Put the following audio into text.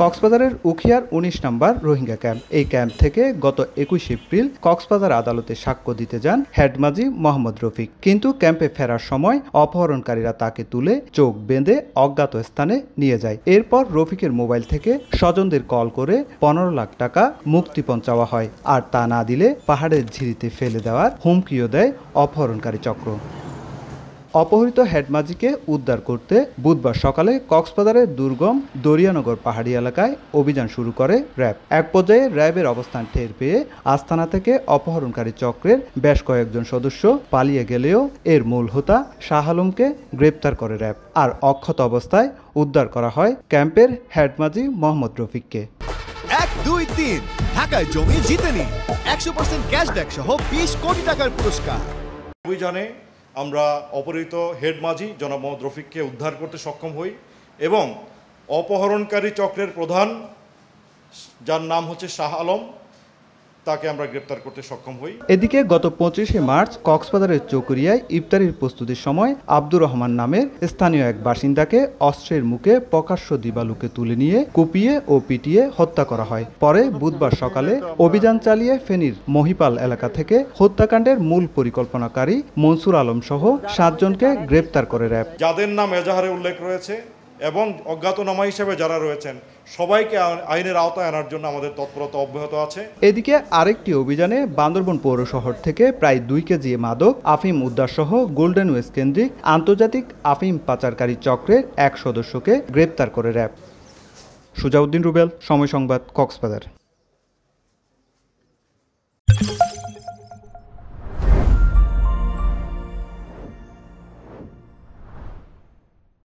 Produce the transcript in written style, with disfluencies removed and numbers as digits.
কক্সবাজারের উখিয়ার ১৯ নম্বর রোহিঙ্গা ক্যাম্প। এই ক্যাম্প থেকে গত ২১ এপ্রিল কক্সবাজার আদালতে সাক্ষ্য দিতে যান হেডমাজি মোহাম্মদ রফিক। কিন্তু ক্যাম্পে ফেরার সময় অপহরণকারীরা তাকে তুলে চোখ বেঁধে অজ্ঞাত স্থানে নিয়ে যায়। এরপর রফিকের মোবাইল থেকে স্বজনদের কল করে ১৫ লাখ টাকা মুক্তিপণ চাওয়া হয়, আর তা না দিলে পাহাড়ের ঝিরিতে ফেলে দেওয়ার হুমকিও দেয় অপহরণকারী চক্র। অপহৃত হেডমাজিকে উদ্ধার করতে বুধবার সকালে কক্সবাজারের দুর্গম দরিয়ানগর পাহাড়ি এলাকায় অভিযান শুরু করে র্যাব। এক পর্যায়ে র্যাবের অবস্থান টের পেয়ে আস্তানা থেকে অপহরণকারী চক্রের বেশ কয়েকজন সদস্য পালিয়ে গেলেও এর মূল হোতা শাহ আলমকে গ্রেপ্তার করে র্যাব, আর অক্ষত অবস্থায় উদ্ধার করা হয় ক্যাম্পের হেডমাজি মোহাম্মদ রফিককে। ১, ২, ৩ ঢাকায় জমি জিতে নিন ১০০% ক্যাশব্যাক সহ ২০ কোটি টাকার পুরস্কার। অভিযানে আমরা অপহৃত হেডমাজি জনাব মোহাম্মদ রফিককে উদ্ধার করতে সক্ষম হই এবং অপহরণকারী চক্রের প্রধান, যার নাম হচ্ছে শাহ আলম, তাকে আমরা গ্রেপ্তার করতে সক্ষম হই। এদিকে গত ২৫শে মার্চ কক্সবাজারের চকরিয়ায় ইফতারির প্রস্তুতির সময় আব্দুর রহমান নামের স্থানীয় এক বাসিন্দাকে অস্ত্রের মুখে প্রকাশ্য দিবালুকে তুলে নিয়ে কুপিয়ে ও পিটিয়ে হত্যা করা হয়। পরে বুধবার সকালে অভিযান চালিয়ে ফেনীর মহিপাল এলাকা থেকে হত্যাকাণ্ডের মূল পরিকল্পনাকারী মনসুর আলম সহ ৭ জনকে গ্রেপ্তার করে র্যাব। যাদের নাম এজাহারে উল্লেখ রয়েছে এবং অজ্ঞাতনামা হিসেবে যারা রয়েছেন সবাইকে আইনের আওতায় আনার জন্য আমাদের তৎপরতা অব্যাহত আছে। এদিকে আরেকটি অভিযানে বান্দরবন পৌর শহর থেকে প্রায় ২ কেজি মাদক আফিম উদ্ধার সহ গোল্ডেন ওয়েস্ট কেন্দ্রিক আন্তর্জাতিক আফিম পাচারকারী চক্রের এক সদস্যকে গ্রেপ্তার করে র্যাব। সুজাউদ্দিন রুবেল, সময় সংবাদ, কক্সবাজার।